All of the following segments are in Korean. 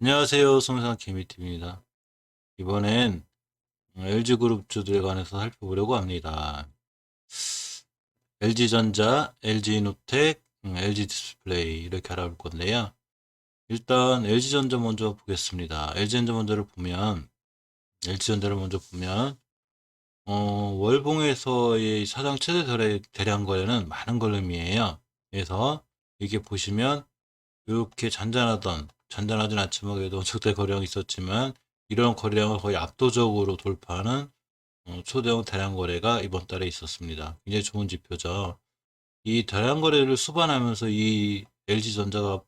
안녕하세요. 손상 개미TV입니다. 이번엔 LG그룹주들에 관해서 살펴보려고 합니다. LG전자, LG노텍, LG디스플레이 이렇게 알아볼 건데요. 일단 LG전자 먼저 보겠습니다. LG전자를 먼저 보면 월봉에서의 사상 최대 대량 거래는 많은 걸 의미해요. 그래서 이게 보시면 이렇게 잔잔하진 않지만 그래도 적대 거래량이 있었지만 이런 거래량을 거의 압도적으로 돌파하는 초대형 대량 거래가 이번 달에 있었습니다. 굉장히 좋은 지표죠. 이 대량 거래를 수반하면서 이 LG전자가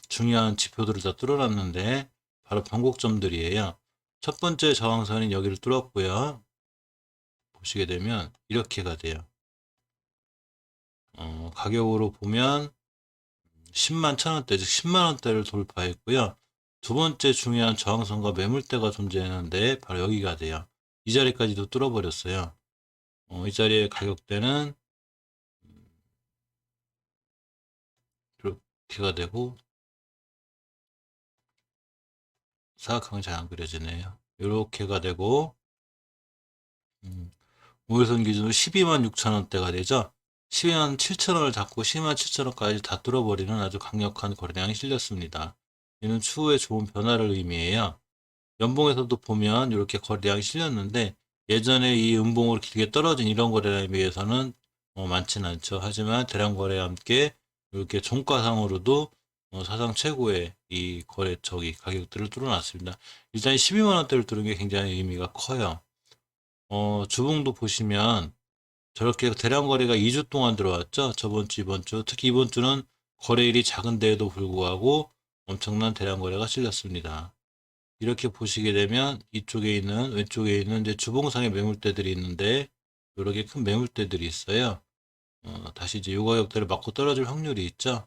중요한 지표들을 다 뚫어놨는데 바로 변곡점들이에요. 첫 번째 저항선인 여기를 뚫었고요. 보시게 되면 이렇게가 돼요. 가격으로 보면 10만 1,000원대, 즉 10만 원대를 돌파했고요. 두 번째 중요한 저항선과 매물대가 존재하는데 바로 여기가 돼요. 이 자리까지도 뚫어버렸어요. 이 자리의 가격대는 이렇게가 되고 사각형이 잘 안 그려지네요. 이렇게가 되고 우회선 기준으로 12만 6천 원대가 되죠. 12만 7천 원을 잡고 12만 7천 원까지 다 뚫어버리는 아주 강력한 거래량이 실렸습니다. 이는 추후에 좋은 변화를 의미해요. 연봉에서도 보면 이렇게 거래량이 실렸는데 예전에 이 음봉으로 길게 떨어진 이런 거래량에 비해서는 많지는 않죠. 하지만 대량 거래와 함께 이렇게 종가상으로도 사상 최고의 이 거래처기 가격들을 뚫어놨습니다. 일단 12만 원대를 뚫은 게 굉장히 의미가 커요. 주봉도 보시면 저렇게 대량 거래가 2주 동안 들어왔죠. 저번 주, 이번 주. 특히 이번 주는 거래일이 작은데에도 불구하고 엄청난 대량 거래가 실렸습니다. 이렇게 보시게 되면 이쪽에 있는 왼쪽에 있는 이제 주봉상의 매물대들이 있는데 이렇게 큰 매물대들이 있어요. 다시 이제 요 가격대를 맞고 떨어질 확률이 있죠.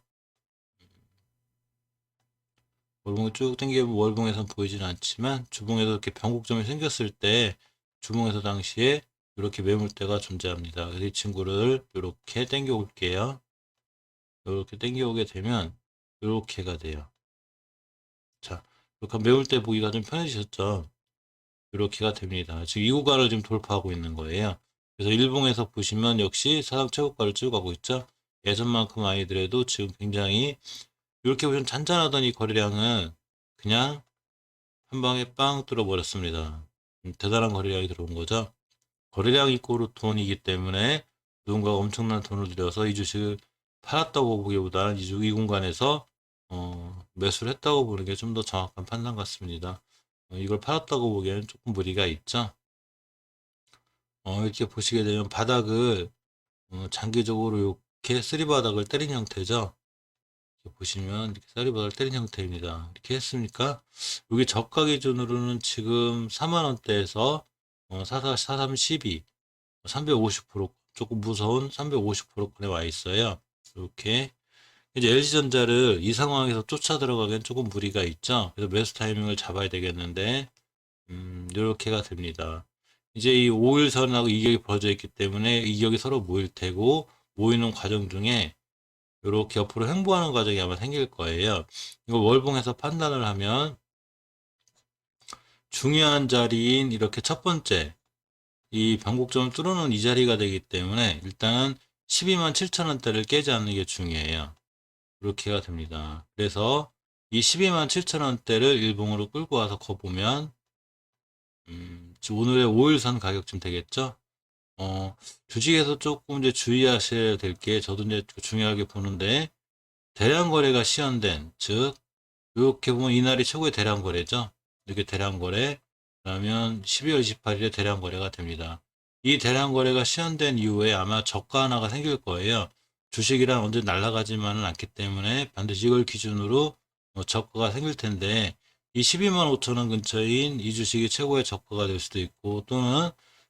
월봉을 쭉 당겨보면 월봉에선 보이진 않지만 주봉에서 이렇게 변곡점이 생겼을 때 주봉에서 당시에 이렇게 매물대가 존재합니다. 그래서 이 친구를 이렇게 당겨 올게요. 이렇게 당겨 오게 되면 이렇게가 돼요. 자, 이렇게 매물대 보기가 좀 편해지셨죠? 이렇게가 됩니다. 지금 이 구간을 지금 돌파하고 있는 거예요. 그래서 일봉에서 보시면 역시 사상 최고가를 쭉 가고 있죠. 예전만큼 아니더라도 지금 굉장히 이렇게 보시면 잔잔하던 이 거래량은 그냥 한 방에 빵 뚫어버렸습니다. 대단한 거래량이 들어온 거죠. 거래량 이꼬르 돈이기 때문에 누군가가 엄청난 돈을 들여서 이 주식을 팔았다고 보기보다는 이 공간에서 매수를 했다고 보는 게 좀 더 정확한 판단 같습니다. 이걸 팔았다고 보기에는 조금 무리가 있죠. 이렇게 보시게 되면 바닥을 장기적으로 이렇게 쓰리바닥을 때린 형태죠. 이렇게 보시면 이렇게 쓰리바닥을 때린 형태입니다. 이렇게 했으니까 여기 저가 기준으로는 지금 4만 원대에서 4312 350% 조금 무서운 350%권에 와 있어요. 이렇게 이제 LG전자를 이 상황에서 쫓아 들어가기엔 조금 무리가 있죠. 그래서 매수 타이밍을 잡아야 되겠는데 이렇게가 됩니다. 이제 이 5일선하고 이격이 벌어져 있기 때문에 이격이 서로 모일 테고 모이는 과정 중에 이렇게 옆으로 횡보하는 과정이 아마 생길 거예요. 이거 월봉에서 판단을 하면 중요한 자리인 이렇게 첫 번째 이 변곡점을 뚫어놓은 이 자리가 되기 때문에 일단은 12만 7천 원대를 깨지 않는 게 중요해요. 이렇게가 됩니다. 그래서 이 12만 7천 원대를 일봉으로 끌고 와서 거보면 오늘의 5일선 가격쯤 되겠죠? 어, 주식에서 조금 이제 주의하셔야 될 게 저도 이제 중요하게 보는데 대량 거래가 시현된 즉 이렇게 보면 이날이 최고의 대량 거래죠. 이렇게 대량 거래 그러면 12월 28일에 대량 거래가 됩니다. 이 대량 거래가 시현된 이후에 아마 저가 하나가 생길 거예요. 주식이란 언제 날아가지만은 않기 때문에 반드시 이걸 기준으로 저가가 생길 텐데 이 12만 5천 원 근처인 이 주식이 최고의 저가가 될 수도 있고 또는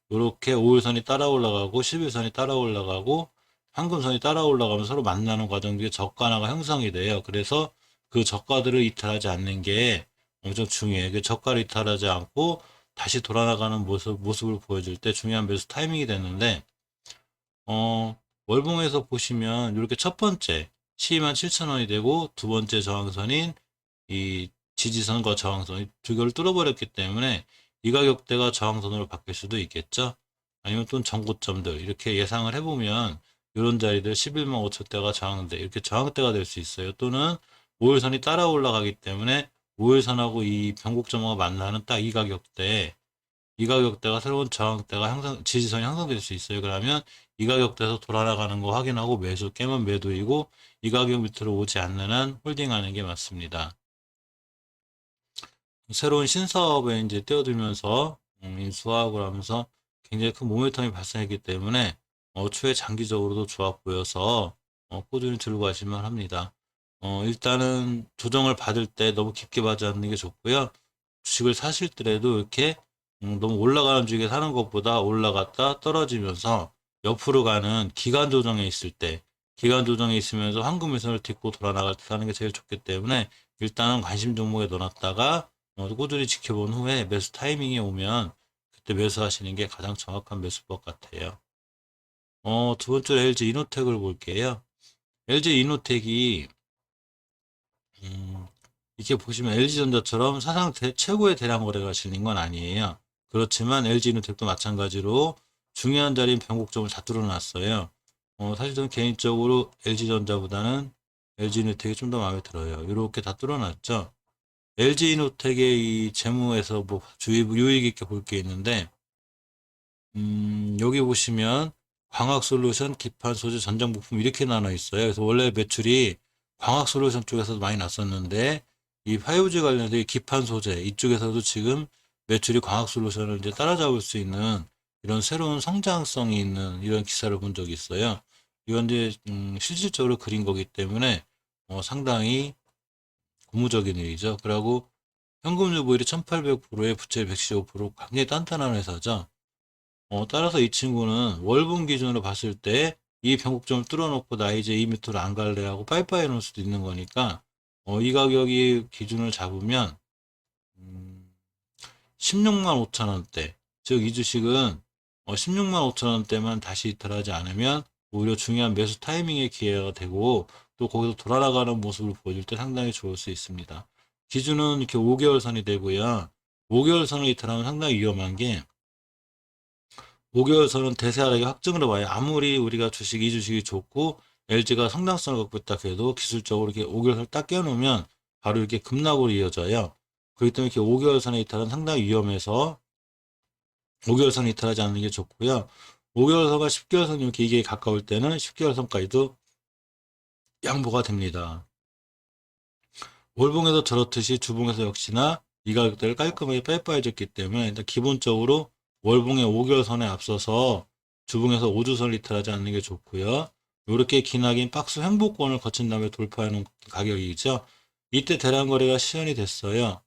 이렇게 5일선이 따라 올라가고 11선이 따라 올라가고 황금선이 따라 올라가면서 서로 만나는 과정 중에 저가 하나가 형성이 돼요. 그래서 그 저가들을 이탈하지 않는 게 엄청 중요해요. 그 저가를 이탈하지 않고 다시 돌아나가는 모습을 보여줄 때 중요한 매수 타이밍이 됐는데, 월봉에서 보시면 이렇게 첫 번째 12만 7천 원이 되고 두 번째 저항선인 이 지지선과 저항선 이 두 개를 뚫어버렸기 때문에 이 가격대가 저항선으로 바뀔 수도 있겠죠. 아니면 또 전고점들 이렇게 예상을 해보면 이런 자리들 11만 5천대가 저항대 이렇게 저항대가 될 수 있어요. 또는 5일선이 따라 올라가기 때문에 5일선하고 이 변곡점하고 만나는 딱 이 가격대가 새로운 저항대가 지지선이 형성될 수 있어요. 그러면 이 가격대에서 돌아나가는 거 확인하고 매수 깨면 매도이고 이 가격 밑으로 오지 않는 한 홀딩하는 게 맞습니다. 새로운 신사업에 이제 뛰어들면서 인수하고 하면서 굉장히 큰 모멘텀이 발생했기 때문에 추후에 장기적으로도 좋아 보여서 꾸준히 들고 가실만 합니다. 일단은 조정을 받을 때 너무 깊게 받지 않는 게 좋고요. 주식을 사실 때라도 이렇게 너무 올라가는 주식에 사는 것보다 올라갔다 떨어지면서 옆으로 가는 기간 조정에 있을 때 기간 조정에 있으면서 황금 일선을 딛고 돌아 나갈 때 사는 게 제일 좋기 때문에 일단은 관심 종목에 넣어놨다가 꾸준히 지켜본 후에 매수 타이밍이 오면 그때 매수하시는 게 가장 정확한 매수법 같아요. 두 번째로 LG 이노텍을 볼게요. LG 이노텍이 이렇게 보시면 LG전자처럼 사상 최고의 대량 거래가 실린 건 아니에요. 그렇지만 LG 이노텍도 마찬가지로 중요한 자리인 변곡점을 다 뚫어놨어요. 사실 저는 개인적으로 LG전자보다는 LG 이노텍이 좀 더 마음에 들어요. 이렇게 다 뚫어놨죠. LG 이노텍의 이 재무에서 뭐 유익 있게 볼 게 있는데, 여기 보시면 광학 솔루션, 기판 소재, 전장 부품 이렇게 나눠 있어요. 그래서 원래 매출이 광학 솔루션 쪽에서도 많이 났었는데, 이 5G 관련된 기판 소재 이쪽에서도 지금 매출이 광학 솔루션을 이제 따라잡을 수 있는 이런 새로운 성장성이 있는 이런 기사를 본 적이 있어요. 이건 이제 실질적으로 그린 거기 때문에 상당히 고무적인 일이죠. 그리고 현금 유보율이 1800%에 부채 175% 굉장히 단단한 회사죠. 따라서 이 친구는 월분 기준으로 봤을 때 이 변곡점을 뚫어놓고 나 이제 이 밑으로 안 갈래 하고 빠이빠이 해놓을 수도 있는 거니까 이 가격이 기준을 잡으면 16만 5천 원대 즉 이 주식은 16만 5천 원대만 다시 이탈하지 않으면 오히려 중요한 매수 타이밍의 기회가 되고 또 거기서 돌아나가는 모습을 보여줄 때 상당히 좋을 수 있습니다. 기준은 이렇게 5개월 선이 되고요. 5개월 선을 이탈하면 상당히 위험한 게 5개월 선은 대세하락이 확정으로 봐요. 아무리 우리가 이 주식이 좋고 LG가 성장성을 갖고 있다 해도 기술적으로 이렇게 5개월 선을 딱 깨놓으면 바로 이렇게 급락으로 이어져요. 그렇기 때문에 이렇게 5개월 선의 이탈은 상당히 위험해서 5개월 선 이탈하지 않는 게 좋고요. 5개월 선과 10개월 선 이렇게 이게 가까울 때는 10개월 선까지도 양보가 됩니다. 월봉에서 저렇듯이 주봉에서 역시나 이 가격대를 깔끔하게 빼빠해줬기 때문에 일단 기본적으로 월봉의 5개월 선에 앞서서 주봉에서 5주선을 이탈하지 않는 게 좋고요. 이렇게 기나긴 박스 횡보권을 거친 다음에 돌파하는 가격이죠. 이때 대량 거래가 시연이 됐어요.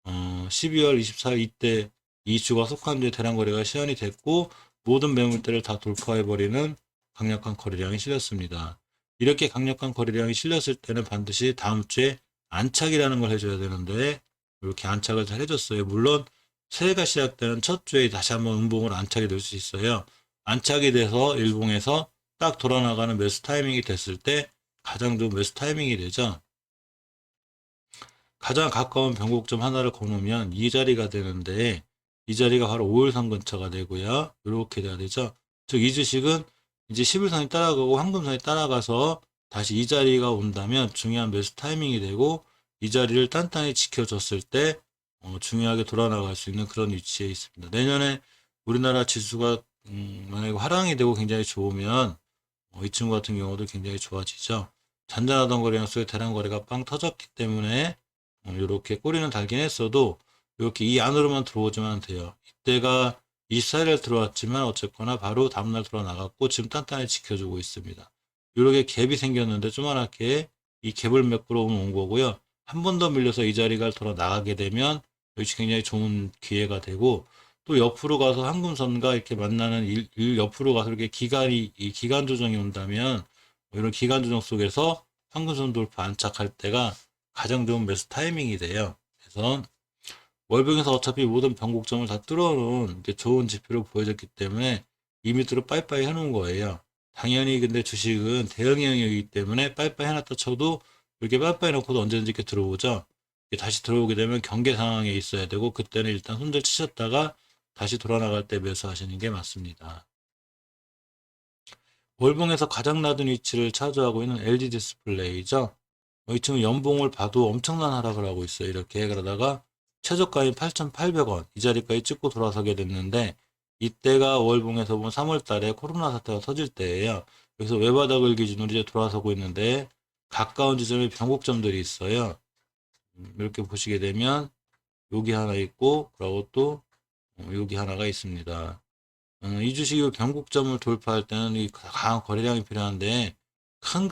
12월 24일 이때 이 주가 속한 주에 대량 거래가 시연이 됐고 모든 매물대를 다 돌파해버리는 강력한 거래량이 실렸습니다. 이렇게 강력한 거래량이 실렸을 때는 반드시 다음 주에 안착이라는 걸 해줘야 되는데 이렇게 안착을 잘 해줬어요. 물론 새해가 시작되는 첫 주에 다시 한번 음봉으로 안착이 될 수 있어요. 안착이 돼서 일봉에서 딱 돌아나가는 매수 타이밍이 됐을 때 가장 좋은 매수 타이밍이 되죠. 가장 가까운 변곡점 하나를 거놓으면 이 자리가 되는데 이 자리가 바로 5일선 근처가 되고요. 이렇게 돼야 되죠. 즉 이 주식은 이제 11선이 따라가고 황금선이 따라가서 다시 이 자리가 온다면 중요한 매수 타이밍이 되고 이 자리를 단단히 지켜줬을 때 중요하게 돌아나갈 수 있는 그런 위치에 있습니다. 내년에 우리나라 지수가 만약에 화랑이 되고 굉장히 좋으면 이 친구 같은 경우도 굉장히 좋아지죠. 잔잔하던 거래량 속에 대량 거래가 빵 터졌기 때문에 이렇게 꼬리는 달긴 했어도 이렇게 이 안으로만 들어오지만 돼요. 이때가 24일에 들어왔지만 어쨌거나 바로 다음날 돌아 나갔고 지금 단단히 지켜주고 있습니다. 이렇게 갭이 생겼는데 조그맣게 이 갭을 메꾸러 온 거고요. 한 번 더 밀려서 이 자리가 돌아 나가게 되면 역시 굉장히 좋은 기회가 되고 또 옆으로 가서 황금선과 이렇게 만나는 옆으로 가서 이렇게 이 기간 조정이 온다면 이런 기간 조정 속에서 황금선 돌파 안착할 때가 가장 좋은 매수 타이밍이 돼요. 그래서 월봉에서 어차피 모든 변곡점을 다 뚫어놓은 이제 좋은 지표를 보여줬기 때문에 이 밑으로 빠이빠이 해놓은 거예요. 당연히 근데 주식은 대형형이기 때문에 빠이빠이 해놨다 쳐도 이렇게 빠이빠이 해놓고도 언제든지 이렇게 들어오죠. 다시 들어오게 되면 경계 상황에 있어야 되고, 그때는 일단 손절 치셨다가 다시 돌아 나갈 때 매수하시는 게 맞습니다. 월봉에서 가장 낮은 위치를 차지하고 있는 LG 디스플레이죠. 이 친구 연봉을 봐도 엄청난 하락을 하고 있어요. 이렇게 그러다가 최저가인 8,800원 이 자리까지 찍고 돌아서게 됐는데, 이때가 월봉에서 본 3월 달에 코로나 사태가 터질 때예요. 그래서 외바닥을 기준으로 이제 돌아서고 있는데, 가까운 지점에 변곡점들이 있어요. 이렇게 보시게 되면 여기 하나 있고, 그리고 또 여기 하나가 있습니다. 이 주식이 변곡점을 돌파할 때는 이 강한 거래량이 필요한데,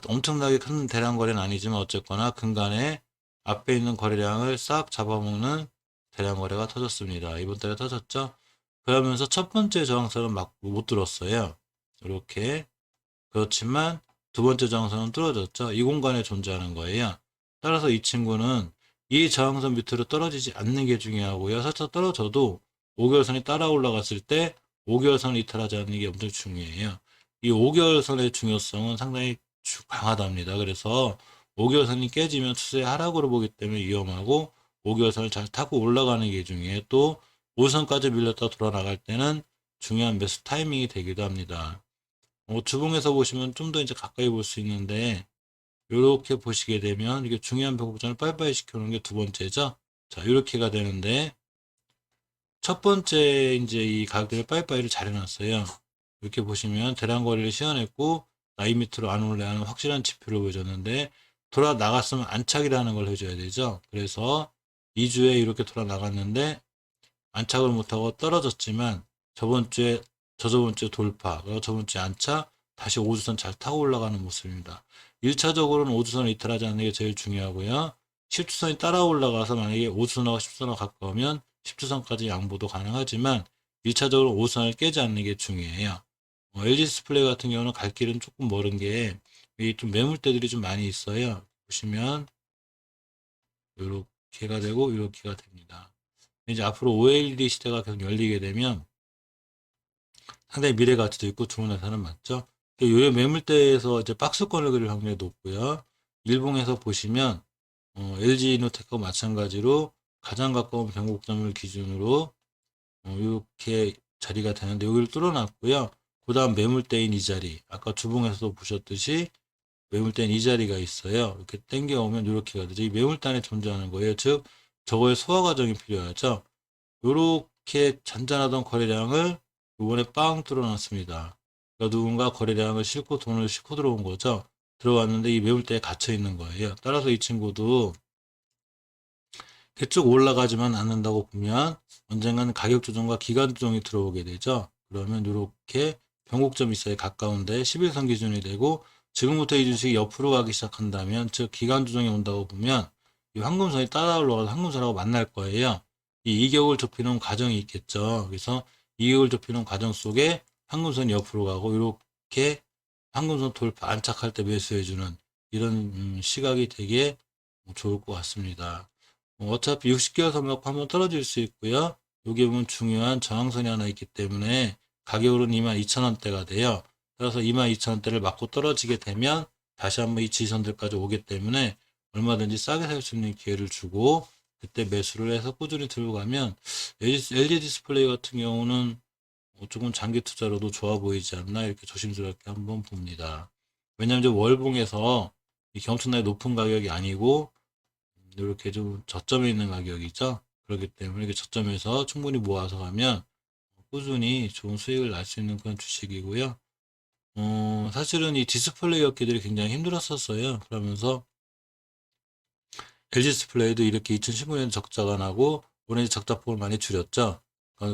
엄청나게 큰 대량 거래는 아니지만 어쨌거나 근간에 앞에 있는 거래량을 싹 잡아먹는 대량 거래가 터졌습니다. 이번 달에 터졌죠. 그러면서 첫 번째 저항선은 막 못 들었어요. 이렇게. 그렇지만 두 번째 저항선은 뚫어졌죠. 이 공간에 존재하는 거예요. 따라서 이 친구는 이 저항선 밑으로 떨어지지 않는 게 중요하고요. 살짝 떨어져도 5개월선이 따라 올라갔을 때 5개월선을 이탈하지 않는 게 엄청 중요해요. 이 5개월선의 중요성은 상당히 강하답니다. 그래서 5개월선이 깨지면 추세 하락으로 보기 때문에 위험하고, 5개월선을 잘 타고 올라가는 게 중요해요. 또 5선까지 밀렸다 돌아 나갈 때는 중요한 매수 타이밍이 되기도 합니다. 주봉에서 보시면 좀 더 이제 가까이 볼 수 있는데, 이렇게 보시게 되면 이게 중요한 변곡점을 빠이빠이 시켜놓은 게 두 번째죠. 자, 이렇게가 되는데, 첫 번째 이제 이 가격대를 빠이빠이를 잘 해놨어요. 이렇게 보시면 대량 거래를 시연했고, 나이 밑으로 안 올라가는 확실한 지표를 보여줬는데, 돌아 나갔으면 안착이라는 걸 해줘야 되죠. 그래서 2주에 이렇게 돌아 나갔는데 안착을 못하고 떨어졌지만, 저저번 주에 돌파, 그리고 저번 주에 안착, 다시 5주선 잘 타고 올라가는 모습입니다. 1차적으로는 5주선을 이탈하지 않는 게 제일 중요하고요. 10주선이 따라 올라가서 만약에 5주선하고 10주선하고 가까우면 10주선까지 양보도 가능하지만, 1차적으로 5주선을 깨지 않는 게 중요해요. LG 디스플레이 같은 경우는 갈 길은 조금 멀은 게, 좀 매물대들이 좀 많이 있어요. 보시면 이렇게가 되고 이렇게가 됩니다. 이제 앞으로 OLED 시대가 계속 열리게 되면 상당히 미래 가치도 있고 좋은 회사는 맞죠. 요 매물대에서 이제 박스권을 그릴 확률이 높고요. 일봉에서 보시면 LG 이노텍과 마찬가지로 가장 가까운 변곡점을 기준으로 이렇게 자리가 되는데, 여기를 뚫어놨고요. 그 다음 매물대인 이 자리, 아까 주봉에서도 보셨듯이 매물대인 이 자리가 있어요. 이렇게 당겨오면 이렇게가 되죠. 이 매물단에 존재하는 거예요. 즉 저거의 소화 과정이 필요하죠. 이렇게 잔잔하던 거래량을 이번에 빵 뚫어놨습니다. 그러니까 누군가 거래량을 싣고 돈을 싣고 들어온 거죠. 들어왔는데 이 매물대에 갇혀 있는 거예요. 따라서 이 친구도 계속 올라가지만 않는다고 보면 언젠가는 가격 조정과 기간 조정이 들어오게 되죠. 그러면 이렇게 변곡점 있어야 가까운데 11선 기준이 되고, 지금부터 이 주식이 옆으로 가기 시작한다면, 즉 기간 조정이 온다고 보면 이 황금선이 따라 올라가서 황금선하고 만날 거예요. 이 이격을 좁히는 과정이 있겠죠. 그래서 이격을 좁히는 과정 속에 황금선이 옆으로 가고, 이렇게 황금선 돌파 안착할 때 매수해주는 이런 시각이 되게 좋을 것 같습니다. 어차피 60개월 선mak 한번 떨어질 수 있고요. 여기 보면 중요한 저항선이 하나 있기 때문에 가격으로는 22,000원대가 돼요. 그래서 22,000원대를 맞고 떨어지게 되면 다시 한번 이 지선들까지 오기 때문에 얼마든지 싸게 살 수 있는 기회를 주고, 그때 매수를 해서 꾸준히 들고 가면 LG 디스플레이 같은 경우는 조금 장기 투자로도 좋아 보이지 않나, 이렇게 조심스럽게 한번 봅니다. 왜냐하면 이제 월봉에서 이게 엄청나게 높은 가격이 아니고 이렇게 좀 저점에 있는 가격이죠. 그렇기 때문에 이게 저점에서 충분히 모아서 가면 꾸준히 좋은 수익을 날 수 있는 그런 주식이고요. 사실은 이 디스플레이 업계들이 굉장히 힘들었었어요. 그러면서 LG 디스플레이도 이렇게 2019년 적자가 나고 올해 적자폭을 많이 줄였죠.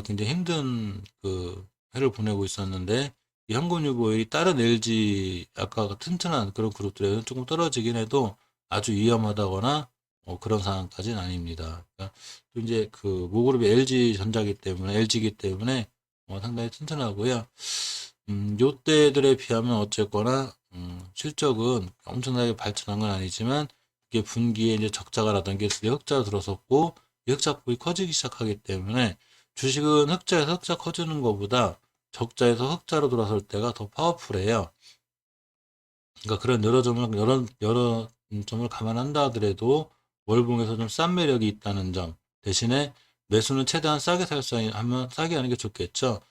굉장히 힘든 그 해를 보내고 있었는데, 이 현금유보율이 다른 LG 아까 튼튼한 그런 그룹들에는 조금 떨어지긴 해도 아주 위험하다거나 그런 상황까지는 아닙니다. 그러니까 또 이제 그 모그룹이 LG 전자기 때문에 LG기 때문에 상당히 튼튼하고요. 요때들에 비하면 어쨌거나 실적은 엄청나게 발전한 건 아니지만, 이게 분기에 이제 적자가 나던 게 흑자로 들어섰고, 이 흑자폭이 커지기 시작하기 때문에 주식은 흑자에서 흑자 커지는 것보다 적자에서 흑자로 돌아설 때가 더 파워풀해요. 그러니까 그런 여러 점을 감안한다 하더라도 월봉에서 좀 싼 매력이 있다는 점. 대신에 매수는 최대한 싸게 하면 싸게 하는 게 좋겠죠.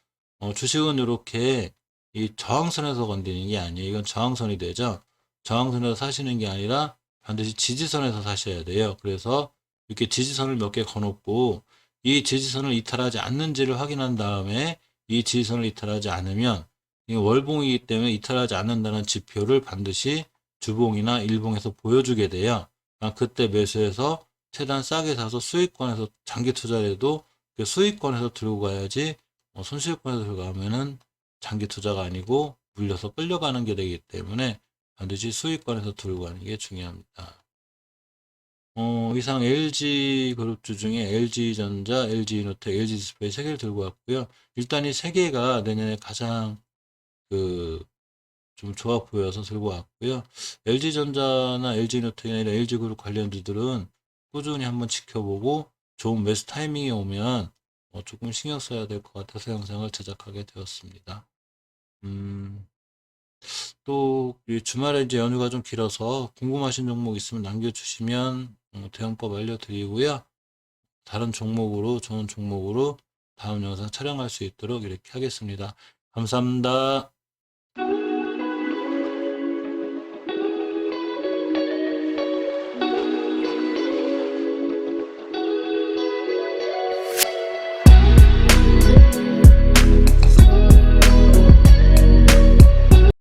주식은 이렇게 이 저항선에서 건드리는 게 아니에요. 이건 저항선이 되죠. 저항선에서 사시는 게 아니라 반드시 지지선에서 사셔야 돼요. 그래서 이렇게 지지선을 몇 개 거놓고 이 지지선을 이탈하지 않는지를 확인한 다음에 이 지지선을 이탈하지 않으면 이 월봉이기 때문에 이탈하지 않는다는 지표를 반드시 주봉이나 일봉에서 보여주게 돼요. 그때 매수해서 최대한 싸게 사서 수익권에서 장기 투자를 해도 그 수익권에서 들고 가야지 손실권에서 들고 가면은 장기 투자가 아니고 물려서 끌려가는 게 되기 때문에 반드시 수익권에서 들고 가는 게 중요합니다. 이상 LG 그룹주 중에 LG전자, LG이노텍, LG디스플레이 3개를 들고 왔고요. 일단 이 3개가 내년에 가장 좀 좋아 보여서 들고 왔고요. LG전자나 LG이노텍이나 이런 LG그룹 관련주들은 꾸준히 한번 지켜보고 좋은 매수 타이밍이 오면 조금 신경 써야 될 것 같아서 영상을 제작하게 되었습니다. 또 주말에 이제 연휴가 좀 길어서 궁금하신 종목 있으면 남겨주시면 대응법 알려드리고요. 다른 종목으로 좋은 종목으로 다음 영상 촬영할 수 있도록 이렇게 하겠습니다. 감사합니다.